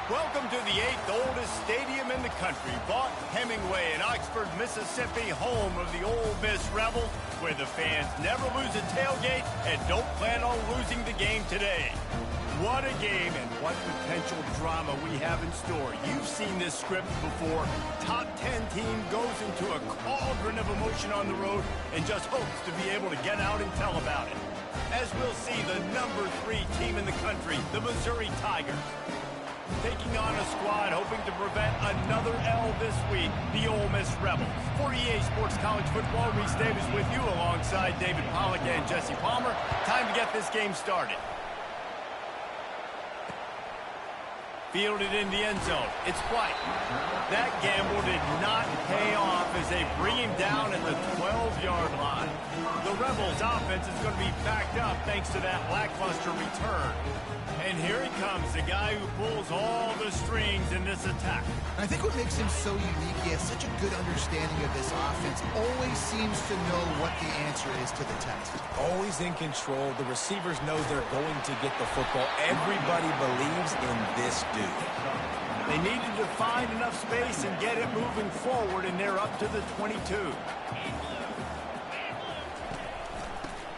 Welcome to the 8th oldest stadium in the country, Vaught Hemingway in Oxford, Mississippi, home of the Ole Miss Rebels, where the fans never lose a tailgate and don't plan on losing the game today. What a game and what potential drama we have in store. You've seen this script before. Top 10 team goes into a cauldron of emotion on the road and just hopes to be able to get out and tell about it. As we'll see, the number 3 team in the country, the Missouri Tigers, taking on a squad hoping to prevent another L this week, the Ole Miss Rebels. For EA Sports College Football, Reese Davis with you alongside David Pollack and Jesse Palmer. Time to get this game started. Fielded in the end zone. It's White. That gamble did not pay off as they bring him down at the 12-yard line. The Rebels' offense is going to be backed up thanks to that lackluster return. And here he comes, the guy who pulls all the strings in this attack. I think what makes him so unique, he has such a good understanding of this offense. Always seems to know what the answer is to the test. Always in control. The receivers know they're going to get the football. Everybody believes in this dude. They needed to find enough space and get it moving forward, and they're up to the 22.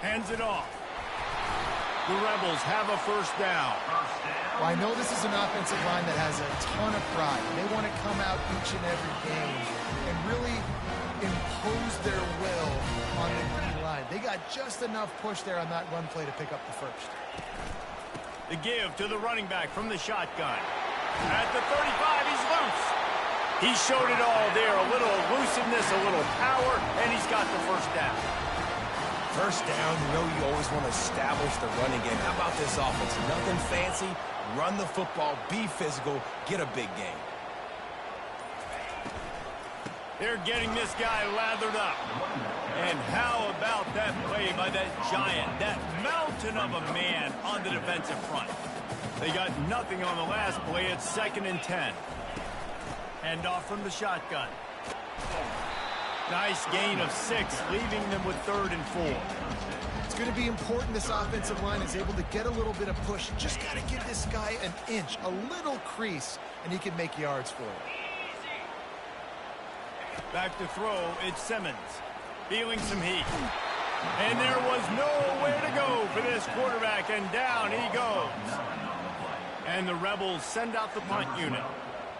Hands it off. The Rebels have a first down. Well, I know this is an offensive line that has a ton of pride. They want to come out each and every game and really impose their will on the D line. They got just enough push there on that run play to pick up the first. The give to the running back from the shotgun. At the 35, he's loose. He showed it all there. A little elusiveness, a little power, and he's got the first down. First down, you know you always want to establish the running game. How about this offense? Nothing fancy. Run the football, be physical, get a big game. They're getting this guy lathered up. And how about that play by that giant, that mountain of a man on the defensive front? They got nothing on the last play. It's 2nd and 10. Hand off from the shotgun. Nice gain of 6, leaving them with 3rd and 4. It's going to be important this offensive line is able to get a little bit of push. Just got to give this guy an inch, a little crease, and he can make yards for it. Back to throw, it's Simmons. Feeling some heat. And there was nowhere to go for this quarterback, and down he goes. And the Rebels send out the punt unit.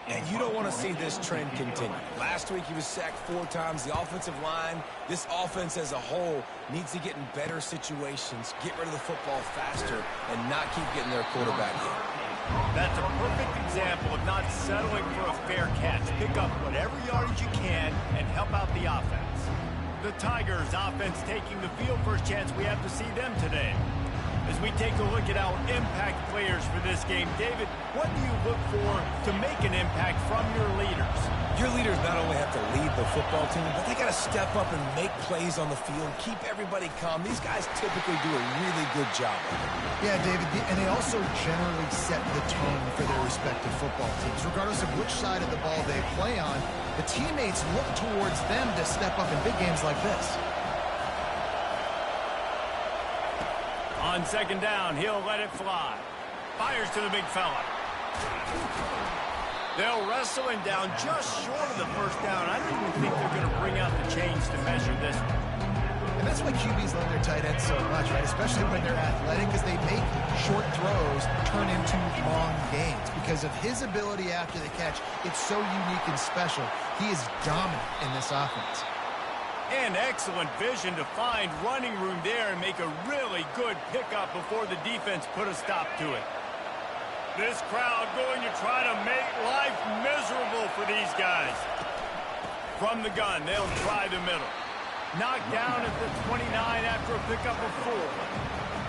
And you don't want to see this trend continue. Last week he was sacked 4 times. The offensive line, this offense as a whole, needs to get in better situations, get rid of the football faster, and not keep getting their quarterback in. That's a perfect example of not settling for a fair catch. Pick up whatever yardage you can and help out the offense. The Tigers offense taking the field. First chance we have to see them today. As we take a look at our impact players for this game, David, what do you look for to make an impact from your leaders? Your leaders not only have to lead the football team, but they got to step up and make plays on the field, keep everybody calm. These guys typically do a really good job of it. Yeah, David, and they also generally set the tone for their respective football teams. Regardless of which side of the ball they play on, the teammates look towards them to step up in big games like this. On 2nd down, he'll let it fly. Fires to the big fella. They'll wrestle him down just short of the first down. I don't even think they're going to bring out the chains to measure this one. And that's why QBs love their tight ends so much, right? Especially when they're athletic, because they make short throws turn into long gains. Because of his ability after the catch, it's so unique and special. He is dominant in this offense. And excellent vision to find running room there and make a really good pickup before the defense put a stop to it. This crowd going to try to make life miserable for these guys. From the gun, they'll try the middle. Knocked down at the 29 after a pickup of 4.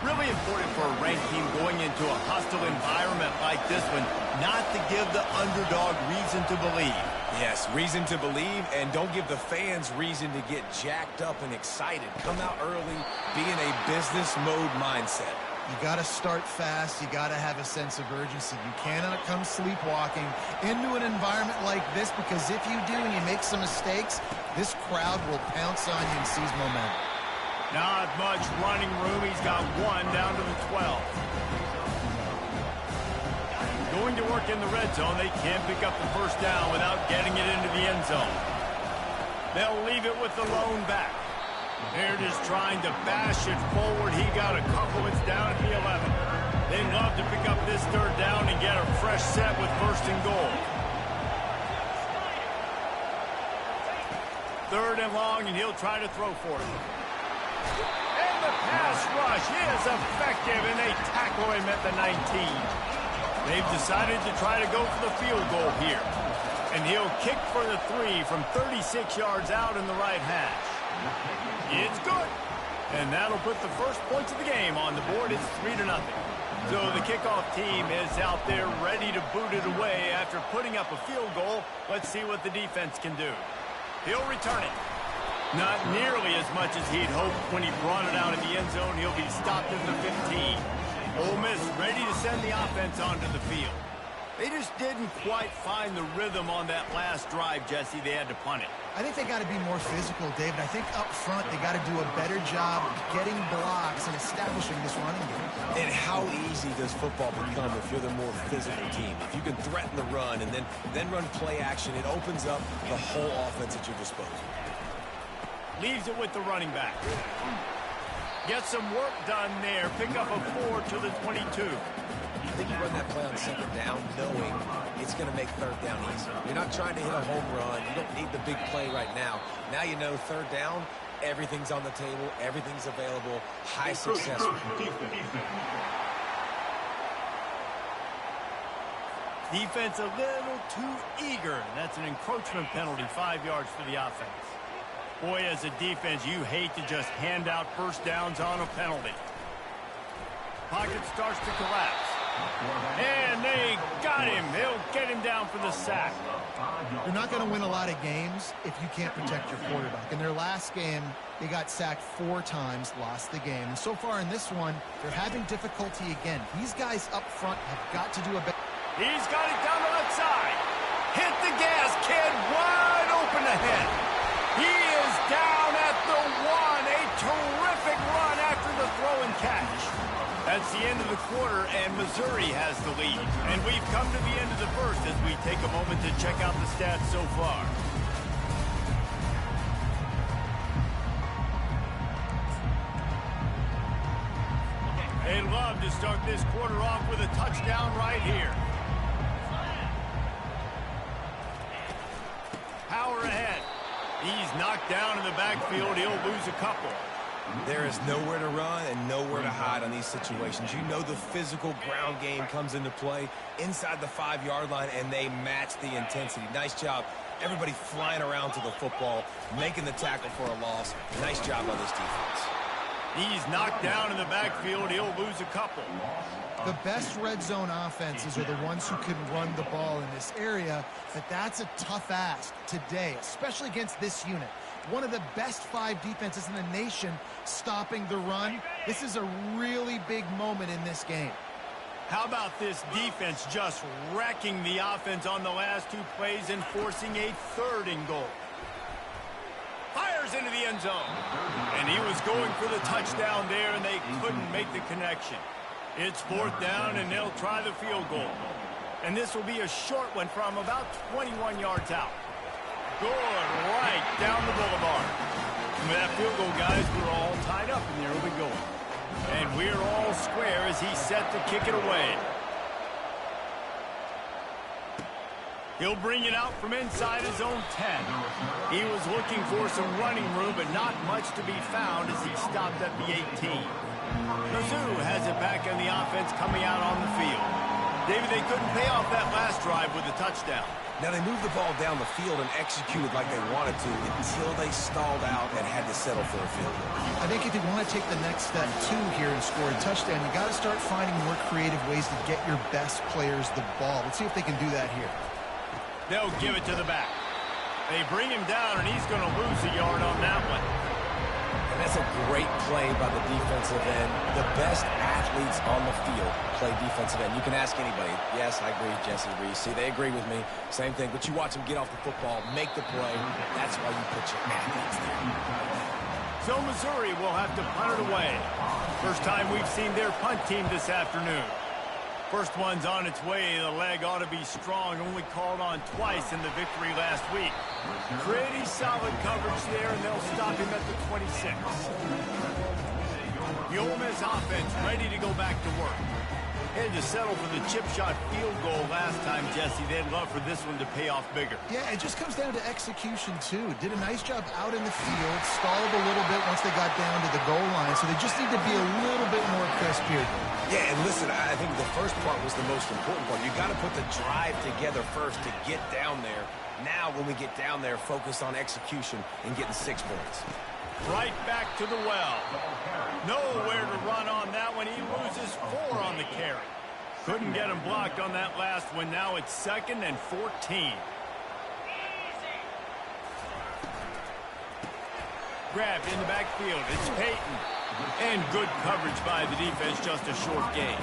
Really important for a ranked team going into a hostile environment like this one, not to give the underdog reason to believe. Yes, reason to believe, and don't give the fans reason to get jacked up and excited. Come out early, be in a business mode mindset. You got to start fast. You got to have a sense of urgency. You cannot come sleepwalking into an environment like this, because if you do and you make some mistakes, this crowd will pounce on you and seize momentum. Not much running room. He's got 1 down to the 12. Going to work in the red zone. They can't pick up the first down without getting it into the end zone. They'll leave it with the lone back. They're just trying to bash it forward. He got a couple. It's down at the 11. They'd love to pick up this third down and get a fresh set with first and goal. Third and long, and he'll try to throw for it. And the pass rush is effective, and they tackle him at the 19. They've decided to try to go for the field goal here. And he'll kick for the 3 from 36 yards out in the right hash. It's good. And that'll put the first points of the game on the board. It's 3-0. So the kickoff team is out there ready to boot it away after putting up a field goal. Let's see what the defense can do. He'll return it. Not nearly as much as he'd hoped when he brought it out in the end zone. He'll be stopped at the 15. Ole Miss ready to send the offense onto the field. They just didn't quite find the rhythm on that last drive, Jesse. They had to punt it. I think they got to be more physical, David. I think up front they got to do a better job getting blocks and establishing this running game. And how easy does football become if you're the more physical team? If you can threaten the run and then run play action, it opens up the whole offense at your disposal. Leaves it with the running back. Get some work done there. Pick up a 4 to the 22. I think you run that play on second down knowing it's going to make third down easy. You're not trying to hit a home run. You don't need the big play right now. Now you know third down, everything's on the table, everything's available, high success. Defense a little too eager. That's an encroachment penalty, 5 yards for the offense. Boy, as a defense, you hate to just hand out first downs on a penalty. Pocket starts to collapse. And they got him. They'll get him down for the sack. You're not going to win a lot of games if you can't protect your quarterback. In their last game, they got sacked 4 times, lost the game. And so far in this one, they're having difficulty again. These guys up front have got to do a better. He's got it down the left side. Hit the gas, kid. Wide open ahead. He is down at the 1. A terrific run after the throw and catch. That's the end of the quarter, and Missouri has the lead. And we've come to the end of the first as we take a moment to check out the stats so far. They love to start this quarter off with a touchdown right here. Power ahead. He's knocked down in the backfield. He'll lose a couple. There is nowhere to run and nowhere to hide on these situations. You know the physical ground game comes into play inside the 5-yard line, and they match the intensity. Nice job. Everybody flying around to the football, making the tackle for a loss. Nice job on this defense. He's knocked down in the backfield. He'll lose a couple. The best red zone offenses are the ones who can run the ball in this area, but that's a tough ask today, especially against this unit. One of the best 5 defenses in the nation stopping the run. This is a really big moment in this game. How about this defense just wrecking the offense on the last 2 plays and forcing a 3rd and goal? Fires into the end zone. And he was going for the touchdown there, and they couldn't make the connection. It's 4th down, and they'll try the field goal. And this will be a short one from about 21 yards out. Good, right down the boulevard. And with that field goal, guys, we're all tied up, and there we go. And we're all square as he's set to kick it away. He'll bring it out from inside his own 10. He was looking for some running room, but not much to be found as he stopped at the 18. Mizzou has it back on the offense coming out on the field. David, they couldn't pay off that last drive with a touchdown. Now, they moved the ball down the field and executed like they wanted to until they stalled out and had to settle for a field goal. I think if you want to take the next step, too, here and score a touchdown, you got to start finding more creative ways to get your best players the ball. Let's see if they can do that here. They'll give it to the back. They bring him down, and he's going to lose a yard on that one. And that's a great play by the defensive end. The best athletes on the field play defensive end. You can ask anybody. Yes, I agree, Jesse Reese. See, they agree with me. Same thing. But you watch them get off the football, make the play. That's why you put your athletes there. So Missouri will have to punt it away. First time we've seen their punt team this afternoon. First one's on its way. The leg ought to be strong. Only called on twice in the victory last week. Pretty solid coverage there, and they'll stop him at the 26. The Ole Miss offense ready to go back to work. Had to settle for the chip shot field goal last time, Jesse. They'd love for this one to pay off bigger. Yeah, it just comes down to execution, too. Did a nice job out in the field, stalled a little bit once they got down to the goal line, so they just need to be a little bit more crisp here. Yeah, and listen, I think the first part was the most important part. You got to put the drive together first to get down there. Now, when we get down there, focus on execution and getting 6 points. Right back to the well. Nowhere to run on that one. He loses 4 on the carry. Couldn't get him blocked on that last one. Now it's 2nd and 14. Grabbed in the backfield. It's Peyton. And good coverage by the defense, just a short gain.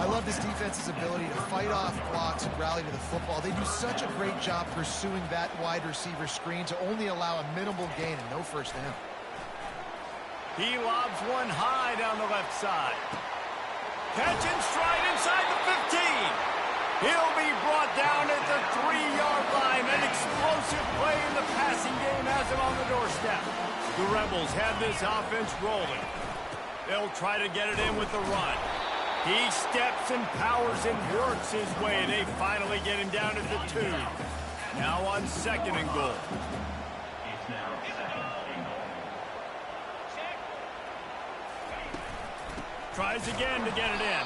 I love this defense's ability to fight off blocks and rally to the football. They do such a great job pursuing that wide receiver screen to only allow a minimal gain and no first down. He lobs one high down the left side. Catch and stride inside the 15. He'll be brought down at the 3-yard line. An explosive play in the passing game has him on the doorstep. The Rebels have this offense rolling. They'll try to get it in with the run. He steps and powers and works his way. They finally get him down at the 2. Now on 2nd and goal. Tries again to get it in.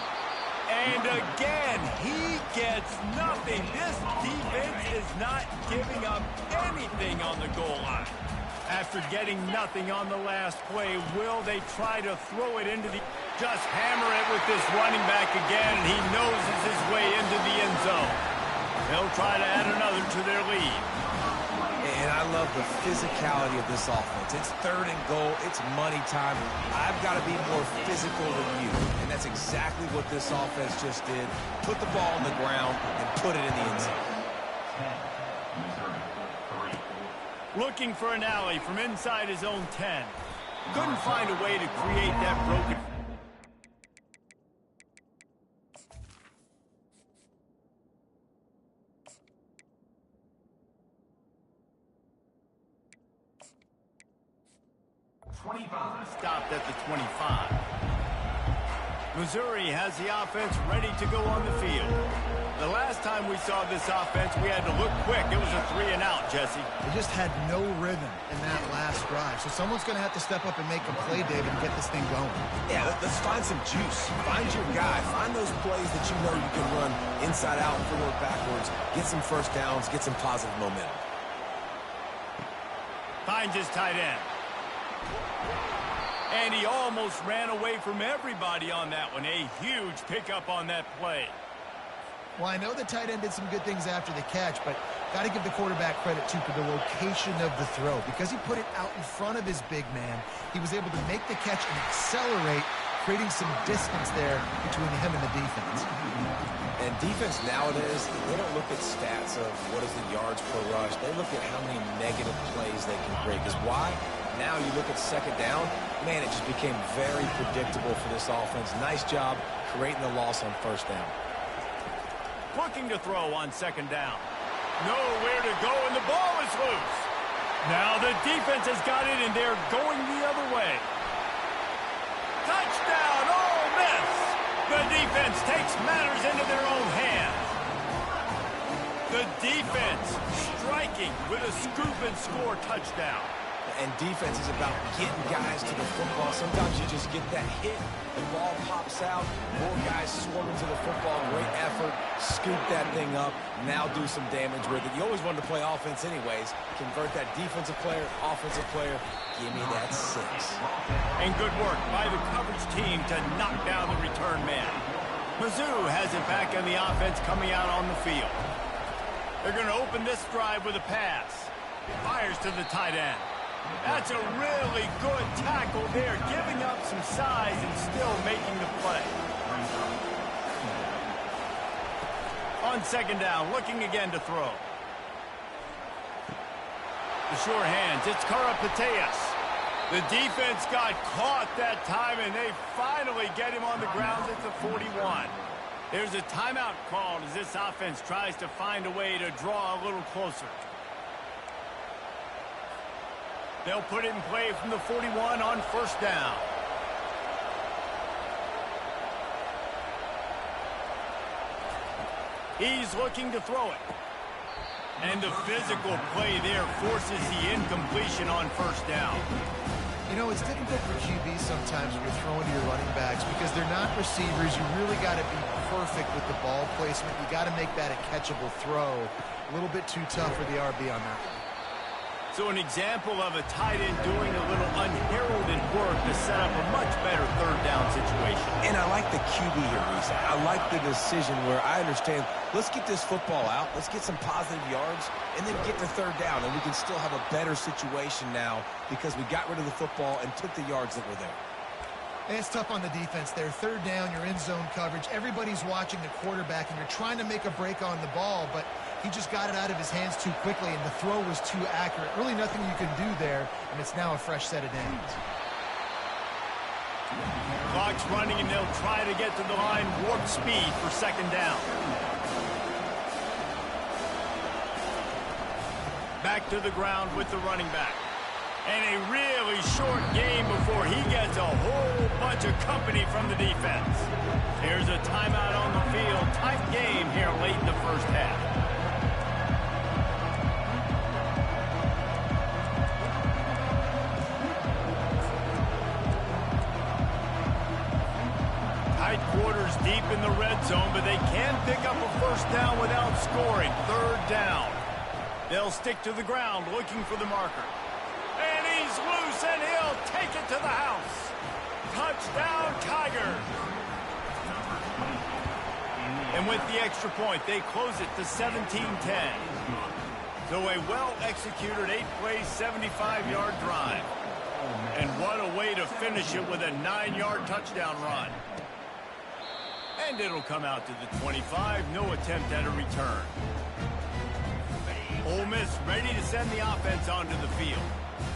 And again, he gets nothing. This defense is not giving up anything on the goal line. After getting nothing on the last play, will they try to throw it into the... Just hammer it with this running back again, and he noses his way into the end zone. They'll try to add another to their lead. And I love the physicality of this offense. It's 3rd and goal. It's money time. I've got to be more physical than you. And that's exactly what this offense just did. Put the ball on the ground and put it in the end zone. Looking for an alley from inside his own 10. Couldn't find a way to create that broken... Stopped at the 25. Missouri has the offense ready to go on the field. The last time we saw this offense, we had to look quick. It was a 3 and out, Jesse. They just had no rhythm in that last drive. So someone's going to have to step up and make a play, David, and get this thing going. Yeah, let's find some juice. Find your guy. Find those plays that you know you can run inside out, forward, backwards. Get some first downs. Get some positive momentum. Finds his tight end. And he almost ran away from everybody on that one. A huge pickup on that play. Well, I know the tight end did some good things after the catch, but got to give the quarterback credit, too, for the location of the throw. Because he put it out in front of his big man, he was able to make the catch and accelerate, creating some distance there between him and the defense. And defense nowadays, they don't look at stats of what is the yards per rush. They look at how many negative plays they can create. Because why? Now you look at 2nd down, man, it just became very predictable for this offense. Nice job creating the loss on 1st down. Looking to throw on 2nd down. Nowhere to go, and the ball is loose. Now the defense has got it, and they're going the other way. Touchdown, Ole Miss! The defense takes matters into their own hands. The defense striking with a scoop and score touchdown. And defense is about getting guys to the football. Sometimes you just get that hit, the ball pops out, more guys swarming to the football, great effort, scoop that thing up, now do some damage with it. You always wanted to play offense anyways. Convert that defensive player, offensive player, give me that 6. And good work by the coverage team to knock down the return man. Mizzou has it back on the offense coming out on the field. They're going to open this drive with a pass. Fires to the tight end. That's a really good tackle there, giving up some size and still making the play. On 2nd down, looking again to throw. The sure hands, it's Karapateas. The defense got caught that time, and they finally get him on the ground at the 41. There's a timeout called as this offense tries to find a way to draw a little closer. They'll put it in play from the 41 on first down. He's looking to throw it. And the physical play there forces the incompletion on first down. You know, it's difficult for QB sometimes when you're throwing to your running backs because they're not receivers. You really got to be perfect with the ball placement. You got to make that a catchable throw. A little bit too tough for the RB on that one. So an example of a tight end doing a little unheralded work to set up a much better third down situation. And I like the QB here, Reese. I like the decision where I understand, let's get this football out, let's get some positive yards, and then get to third down, and we can still have a better situation now because we got rid of the football and took the yards that were there. And it's tough on the defense there. Third down, you're in zone coverage. Everybody's watching the quarterback, and you're trying to make a break on the ball, but he just got it out of his hands too quickly, and the throw was too accurate. Really nothing you can do there, and it's now a fresh set of downs. Clock's running, and they'll try to get to the line warp speed for second down. Back to the ground with the running back. And a really short game before he gets a whole bunch of company from the defense. Here's a timeout on the field. Tight game here late in the first half. Tight quarters deep in the red zone, but they can pick up a first down without scoring. Third down. They'll stick to the ground looking for the marker. And he's loose, and he'll take it to the house. Touchdown, Tigers. And with the extra point, they close it to 17-10. So a well-executed 8-play, 75-yard drive. And what a way to finish it with a 9-yard touchdown run. And it'll come out to the 25. No attempt at a return. Ole Miss ready to send the offense onto the field.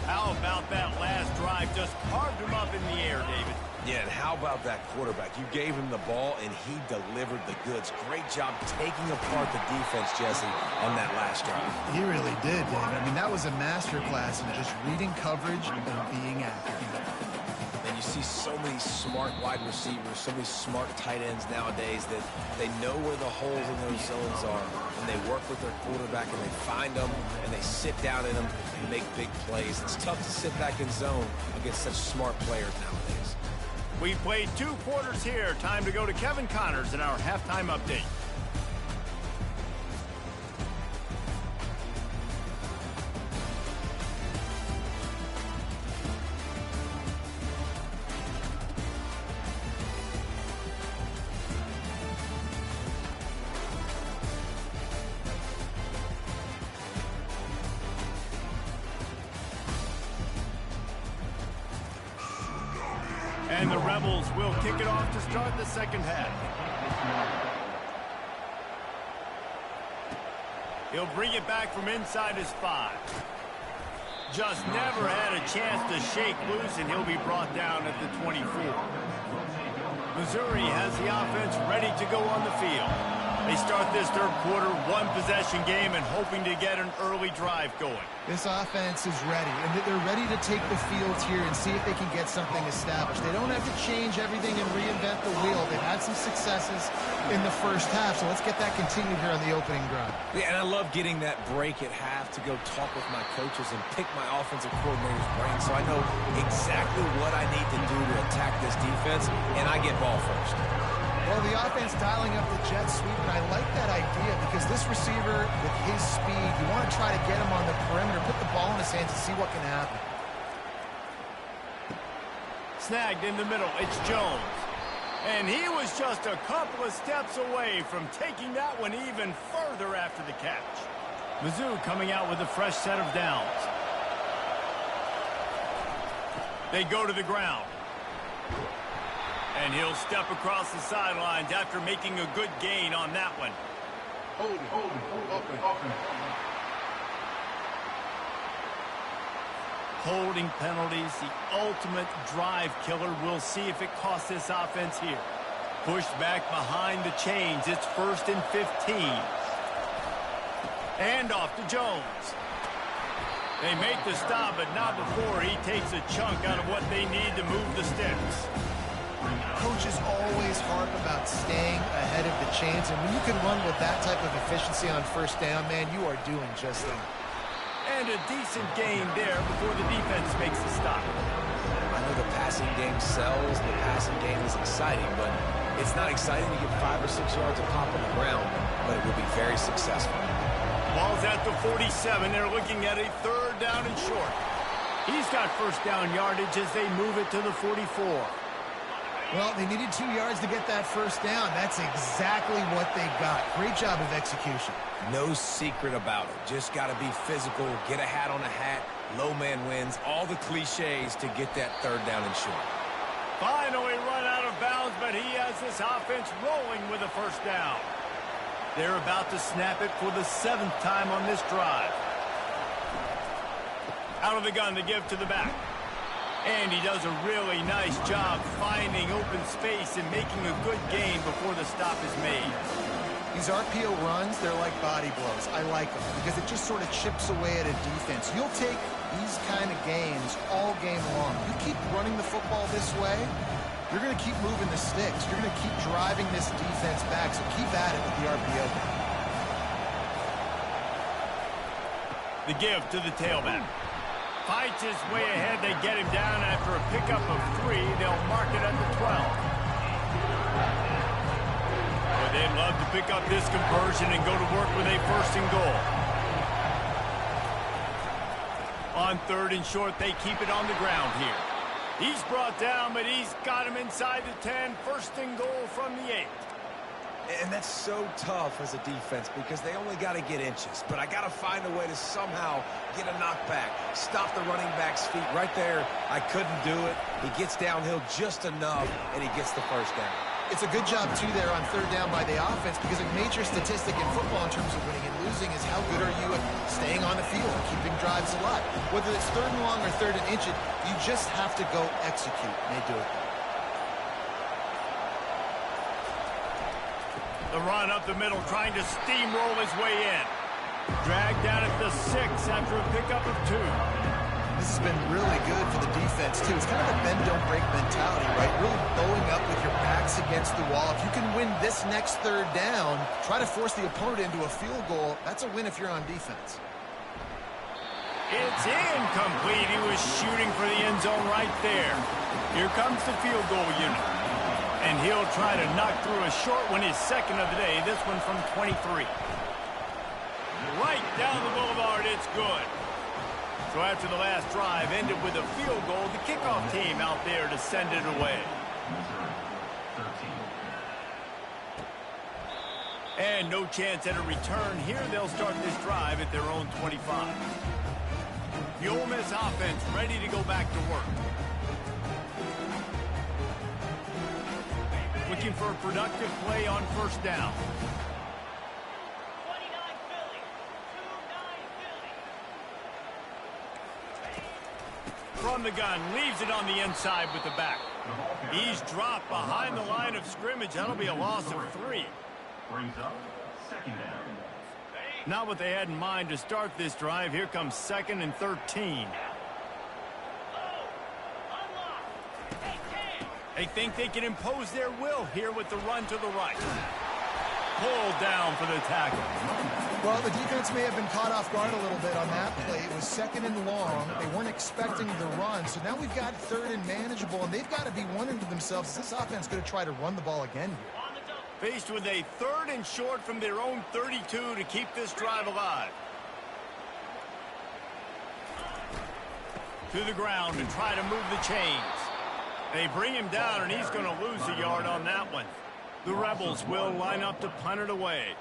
How about that last drive? Just carved him up in the air, David. Yeah, and how about that quarterback? You gave him the ball, and he delivered the goods. Great job taking apart the defense, Jesse, on that last drive. He really did, David. I mean, that was a masterclass in just reading coverage and being accurate. And you see so many smart wide receivers, so many smart tight ends nowadays that they know where the holes in those zones are, and they work with their quarterback, and they find them, and they sit down in them and make big plays. It's tough to sit back in zone against such smart players nowadays. We played 2 quarters here. Time to go to Kevin Connors in our halftime update. And the Rebels will kick it off to start the second half. He'll bring it back from inside his 5. Just never had a chance to shake loose, and he'll be brought down at the 24. Missouri has the offense ready to go on the field. They start this third quarter, 1-possession game, and hoping to get an early drive going. This offense is ready, and they're ready to take the field here and see if they can get something established. They don't have to change everything and reinvent the wheel. They've had some successes in the first half, so let's get that continued here on the opening drive. Yeah, and I love getting that break at half to go talk with my coaches and pick my offensive coordinator's brain so I know exactly what I need to do to attack this defense, and I get ball first. Well, the offense dialing up the jet sweep, and I like that idea because this receiver, with his speed, you want to try to get him on the perimeter, put the ball in his hands and see what can happen. Snagged in the middle, it's Jones. And he was just a couple of steps away from taking that one even further after the catch. Mizzou coming out with a fresh set of downs. They go to the ground. And he'll step across the sidelines after making a good gain on that one. Holding penalties, the ultimate drive killer. We'll see if it costs this offense here. Pushed back behind the chains. It's 1st and 15. And off to Jones. They make the stop, but not before he takes a chunk out of what they need to move the sticks. Coaches always harp about staying ahead of the chains, and when you can run with that type of efficiency on 1st down, man, you are doing just that. And a decent gain there before the defense makes the stop. I know the passing game sells, and the passing game is exciting, but it's not exciting to get 5 or 6 yards of pop on the ground, but it will be very successful. Ball's at the 47. They're looking at a 3rd down and short. He's got 1st down yardage as they move it to the 44. Well, they needed 2 yards to get that 1st down. That's exactly what they got. Great job of execution. No secret about it. Just got to be physical, get a hat on a hat, low man wins, all the cliches to get that 3rd down and short. Finally run out of bounds, but he has this offense rolling with a 1st down. They're about to snap it for the 7th time on this drive. Out of the gun to give to the back. And he does a really nice job finding open space and making a good gain before the stop is made. These RPO runs, they're like body blows. I like them because it just sort of chips away at a defense. You'll take these kind of gains all game long. You keep running the football this way, you're going to keep moving the sticks. You're going to keep driving this defense back, so keep at it with the RPO. The give to the tailback. Fights his way ahead. They get him down after a pickup of 3. They'll mark it at the 12. But they'd love to pick up this conversion and go to work with a 1st and goal. On 3rd and short, they keep it on the ground here. He's brought down, but he's got him inside the 10. 1st and goal from the 8. And that's so tough as a defense because they only got to get inches. But I got to find a way to somehow get a knockback, stop the running back's feet. Right there, I couldn't do it. He gets downhill just enough, and he gets the 1st down. It's a good job, too, there on 3rd down by the offense because a major statistic in football in terms of winning and losing is how good are you at staying on the field, keeping drives alive. Whether it's 3rd and long or 3rd and inch, you just have to go execute, and they do it. The run up the middle, trying to steamroll his way in. Dragged down at the 6 after a pickup of 2. This has been really good for the defense, too. It's kind of a bend-don't-break mentality, right? Really bowing up with your backs against the wall. If you can win this next 3rd down, try to force the opponent into a field goal. That's a win if you're on defense. It's incomplete. He was shooting for the end zone right there. Here comes the field goal unit. And he'll try to knock through a short one, his 2nd of the day, this one from 23. Right down the boulevard, it's good. So after the last drive ended with a field goal, the kickoff team out there to send it away. And no chance at a return here. They'll start this drive at their own 25. The Ole Miss offense ready to go back to work. Looking for a productive play on 1st down. From the gun, leaves it on the inside with the back. He's dropped behind the line of scrimmage. That'll be a loss of 3. Brings up 2nd down. Not what they had in mind to start this drive. Here comes 2nd and 13. They think they can impose their will here with the run to the right. Pulled down for the tackle. Well, the defense may have been caught off guard a little bit on that play. It was 2nd and long. They weren't expecting the run. So now we've got 3rd and manageable, and they've got to be wondering to themselves, is this offense going to try to run the ball again here? Faced with a 3rd and short from their own 32 to keep this drive alive. To the ground and try to move the chains. They bring him down, and he's going to lose a yard on that one. The Rebels will line up to punt it away.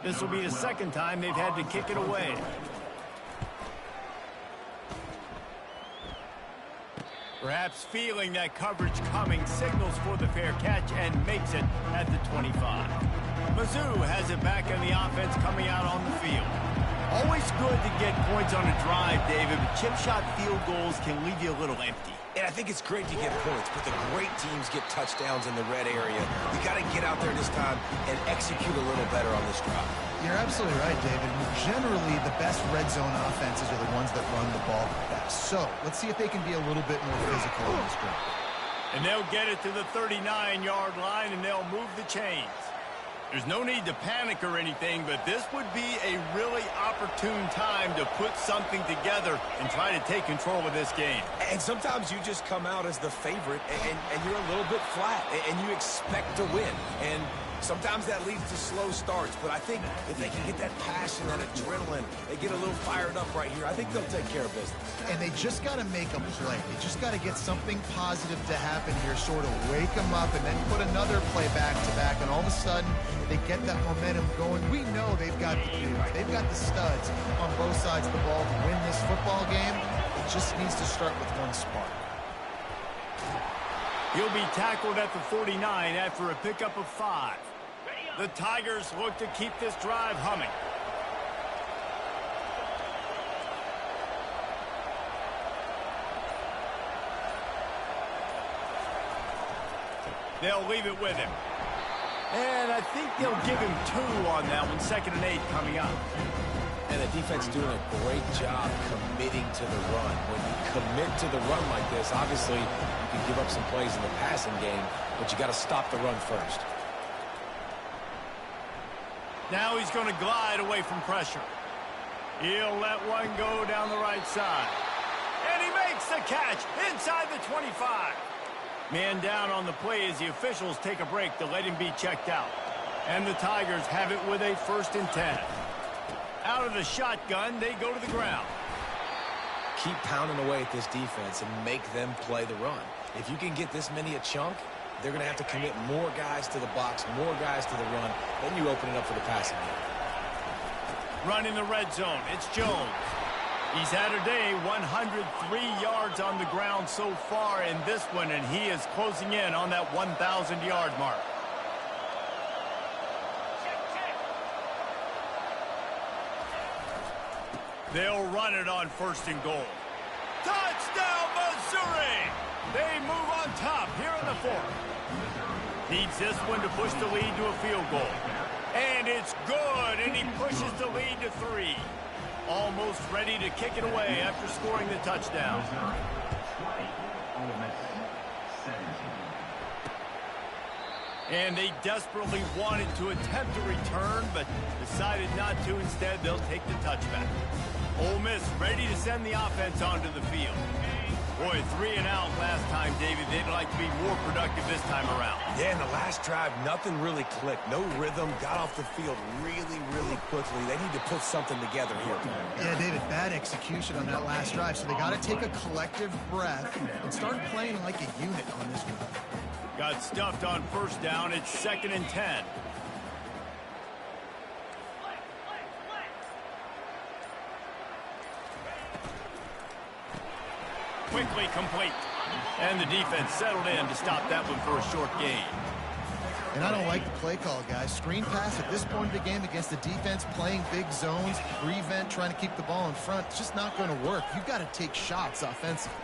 This will be the 2nd time they've had to kick it away. Perhaps feeling that coverage coming, signals for the fair catch and makes it at the 25. Mizzou has it back in the offense coming out on the field. Always good to get points on a drive, David, but chip shot field goals can leave you a little empty. And I think it's great to get points, but the great teams get touchdowns in the red area. You got to get out there this time and execute a little better on this drive. You're absolutely right, David. Generally, the best red zone offenses are the ones that run the ball the best. So let's see if they can be a little bit more physical on this drive. And they'll get it to the 39-yard line, and they'll move the chains. There's no need to panic or anything, but this would be a really opportune time to put something together and try to take control of this game. And sometimes you just come out as the favorite, and you're a little bit flat, and you expect to win. And sometimes that leads to slow starts, but I think if they can get that passion, that adrenaline, they get a little fired up right here, I think they'll take care of business. And they just got to make a play. They just got to get something positive to happen here, sort of wake them up, and then put another play back-to-back, and all of a sudden they get that momentum going. We know they've got the dudes. They've got the studs on both sides of the ball to win this football game. It just needs to start with one spark. He'll be tackled at the 49 after a pickup of 5. The Tigers look to keep this drive humming. They'll leave it with him. And I think they'll give him 2 on that one. 2nd and 8 coming up. And the defense doing a great job committing to the run. When you commit to the run like this, obviously you can give up some plays in the passing game, but you got to stop the run first. Now he's going to glide away from pressure. He'll let one go down the right side. And he makes the catch inside the 25. Man down on the play as the officials take a break to let him be checked out. And the Tigers have it with a 1st and 10. Out of the shotgun, they go to the ground. Keep pounding away at this defense and make them play the run. If you can get this many a chunk, they're going to have to commit more guys to the box, more guys to the run. Then you open it up for the passing game. Run in the red zone. It's Jones. He's had a day, 103 yards on the ground so far in this one, and he is closing in on that 1,000-yard mark. They'll run it on 1st and goal. Touchdown, Missouri! They move on top here in the 4th. Needs this one to push the lead to a field goal. And it's good, and he pushes the lead to 3. Almost ready to kick it away after scoring the touchdown. And they desperately wanted to attempt a return, but decided not to. Instead, they'll take the touchback. Ole Miss ready to send the offense onto the field. Boy, 3 and out last time, David. They'd like to be more productive this time around. Yeah, in the last drive, nothing really clicked. No rhythm, got off the field really quickly. They need to put something together here. Yeah, David, bad execution on that last drive. So they got to take a collective breath and start playing like a unit on this one. Got stuffed on 1st down. It's 2nd and 10. Quickly complete. And the defense settled in to stop that one for a short gain. And I don't like the play call, guys. Screen pass at this point of the game against the defense playing big zones, prevent, trying to keep the ball in front. It's just not going to work. You've got to take shots offensively.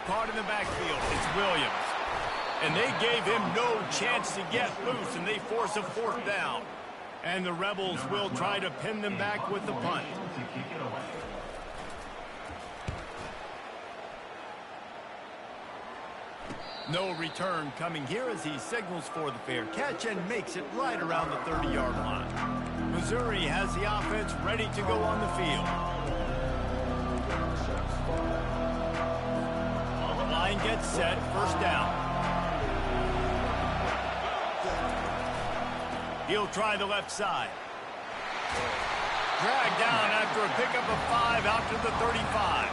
Caught in the backfield. It's Williams. And they gave him no chance to get loose, and they force a 4th down. And the Rebels will try to pin them back with the punt. No return coming here as he signals for the fair catch and makes it right around the 30-yard line. Missouri has the offense ready to go on the field. The line gets set, 1st down. He'll try the left side. Dragged down after a pickup of 5 out to the 35.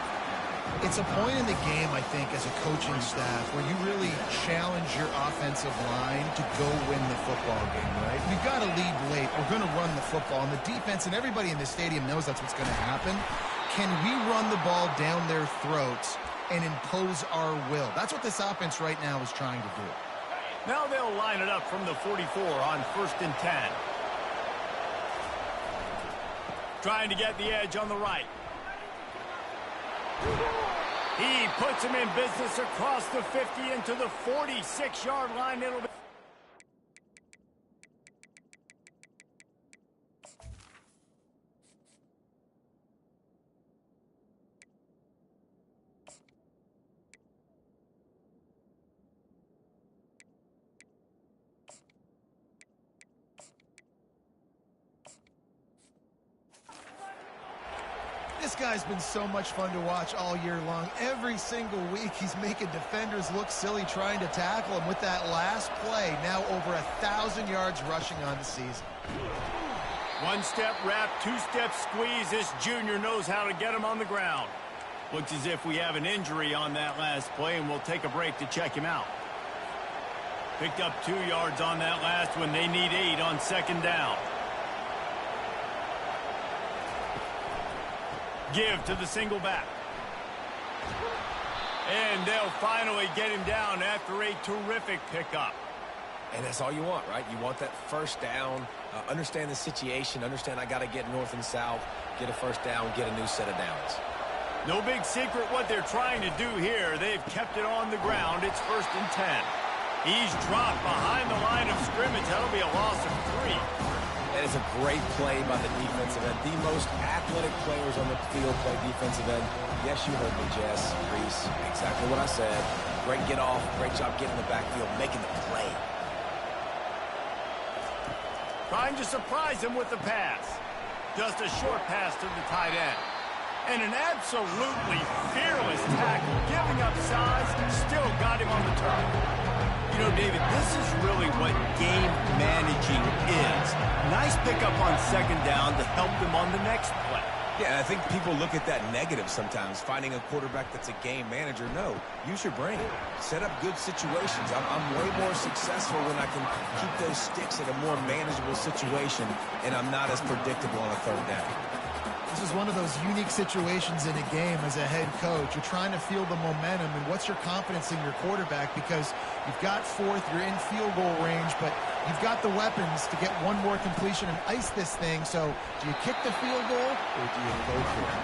It's a point in the game, I think, as a coaching staff where you really challenge your offensive line to go win the football game, right? We've got to lead late. We're going to run the football. And the defense and everybody in the stadium knows that's what's going to happen. Can we run the ball down their throats and impose our will? That's what this offense right now is trying to do. Now they'll line it up from the 44 on 1st and 10. trying to get the edge on the right. He puts him in business across the 50 into the 46-yard line. It'll be... This guy's been so much fun to watch all year long. Every single week, he's making defenders look silly trying to tackle him. With that last play, now over 1,000 yards rushing on the season. One-step wrap, two-step squeeze. This junior knows how to get him on the ground. Looks as if we have an injury on that last play, and we'll take a break to check him out. Picked up 2 yards on that last one. They need 8 on second down. Give to the single back. And they'll finally get him down after a terrific pickup. And that's all you want, right? You want that first down, understand the situation, understand I got to get north and south, get a first down, get a new set of downs. No big secret what they're trying to do here. They've kept it on the ground. It's 1st and 10. He's dropped behind the line of scrimmage. That'll be a loss of 3. That is a great play by the defensive end. The most athletic players on the field play defensive end. Yes, you heard me, Jess, Reese. Exactly what I said. Great get off. Great job getting in the backfield, making the play. Trying to surprise him with the pass. Just a short pass to the tight end. And an absolutely fearless tackle. Giving up size, still got him on the turn. You know, David, this is really what game managing is. Nice pickup on second down to help them on the next play. Yeah, I think people look at that negative sometimes, finding a quarterback that's a game manager. No, use your brain. Set up good situations. I'm way more successful when I can keep those sticks at a more manageable situation, and I'm not as predictable on a third down. This is one of those unique situations in a game as a head coach. You're trying to feel the momentum, and what's your confidence in your quarterback? Because you've got 4th, you're in field goal range, but you've got the weapons to get one more completion and ice this thing. So do you kick the field goal or do you go for it?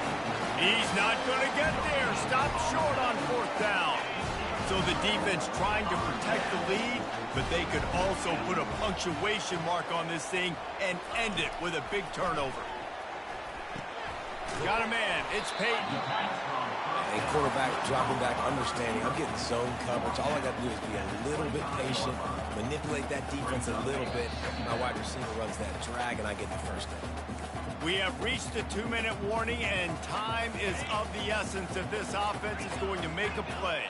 He's not going to get there. Stop short on 4th down. So the defense trying to protect the lead, but they could also put a punctuation mark on this thing and end it with a big turnover. Got a man. It's Peyton. A quarterback dropping back, understanding. I'm getting zone coverage. All I got to do is be a little bit patient, manipulate that defense a little bit. My wide receiver runs that drag, and I get the first down. We have reached the 2-minute warning, and time is of the essence if this offense is going to make a play.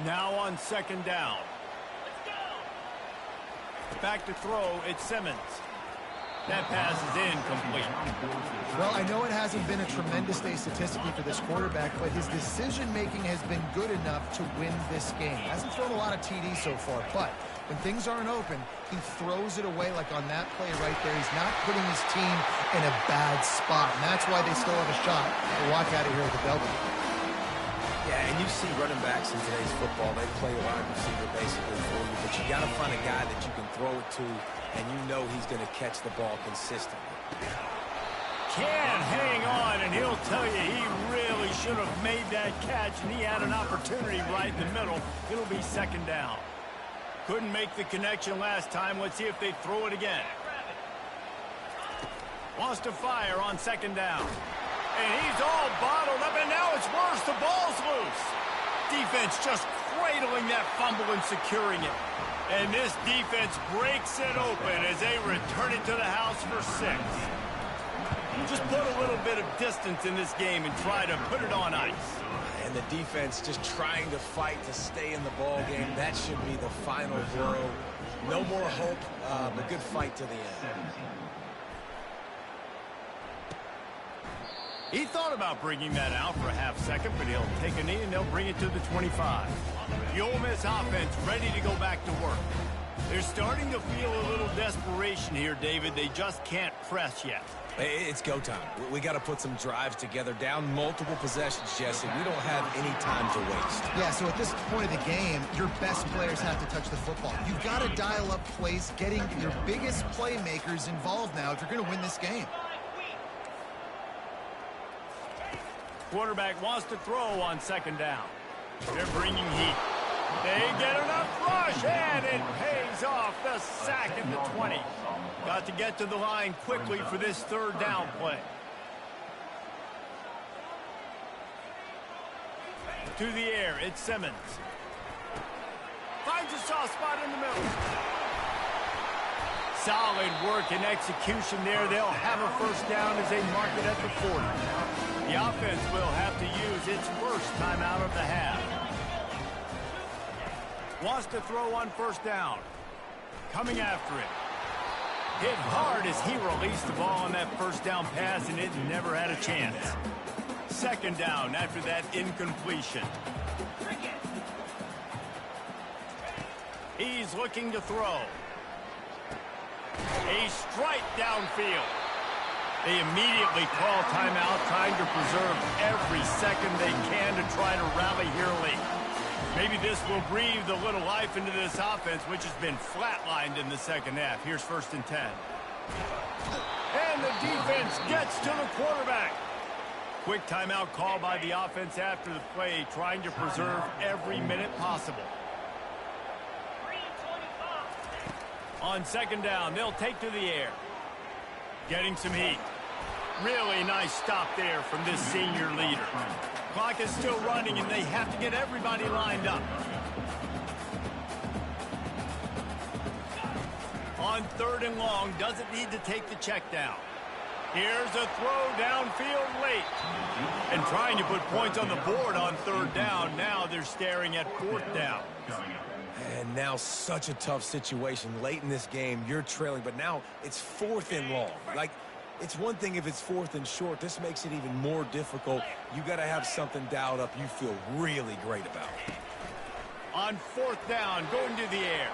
Now on second down. Back to throw. It's Simmons. That pass is incomplete. Well, I know it hasn't been a tremendous day statistically for this quarterback, but his decision-making has been good enough to win this game. Hasn't thrown a lot of TDs so far, but when things aren't open, he throws it away like on that play right there. He's not putting his team in a bad spot, and that's why they still have a shot to walk out of here with a W. Yeah, and you see running backs in today's football, they play wide receiver basically for you, but you got to find a guy that you can throw it to, and you know he's going to catch the ball consistently. Can't hang on, and he'll tell you he really should have made that catch, and he had an opportunity right in the middle. It'll be second down. Couldn't make the connection last time. Let's see if they throw it again. Wants to fire on second down. And he's all bottled up, and now it's worse. The ball's loose. Defense just cradling that fumble and securing it. And this defense breaks it open as they return it to the house for 6. Just put a little bit of distance in this game and try to put it on ice. And the defense just trying to fight to stay in the ball game. That should be the final blow. No more hope, but good fight to the end. He thought about bringing that out for a half second, but he'll take a knee and they'll bring it to the 25. The Ole Miss offense ready to go back to work. They're starting to feel a little desperation here, David. They just can't press yet. It's go time. We got to put some drives together, down multiple possessions, Jesse. We don't have any time to waste. Yeah, so at this point of the game, your best players have to touch the football. You've got to dial up plays, getting your biggest playmakers involved now if you're going to win this game. Quarterback wants to throw on second down. They're bringing heat. They get enough rush, and it pays off. The sack at the 20. Got to get to the line quickly for this third down play. To the air, it's Simmons. Finds a soft spot in the middle. Solid work and execution there. They'll have a first down as they mark it at the 40. The offense will have to use its first timeout of the half. Wants to throw on first down. Coming after it. Hit hard as he released the ball on that first down pass, and it never had a chance. Second down after that incompletion. He's looking to throw. A strike downfield. They immediately call timeout, trying to preserve every second they can to try to rally here late. Maybe this will breathe a little life into this offense, which has been flatlined in the second half. Here's 1st and 10. And the defense gets to the quarterback. Quick timeout call by the offense after the play, trying to preserve every minute possible. On second down, they'll take to the air. Getting some heat. Really nice stop there from this senior leader. Clock is still running, and they have to get everybody lined up. On 3rd and long, doesn't need to take the check down. Here's a throw downfield late. And trying to put points on the board on 3rd down. Now they're staring at 4th down. And now such a tough situation. Late in this game, you're trailing, but now it's 4th and long. Like, it's one thing if it's 4th and short. This makes it even more difficult. You got to have something dialed up you feel really great about. On 4th down, going to the air.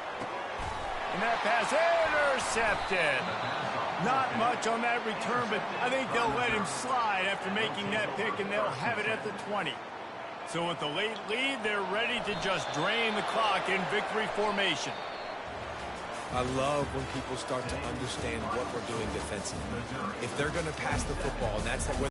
And that pass intercepted. Not much on that return, but I think they'll let him slide after making that pick, and they'll have it at the 20. So with the late lead, they're ready to just drain the clock in victory formation. I love when people start to understand what we're doing defensively. If they're going to pass the football, and that's what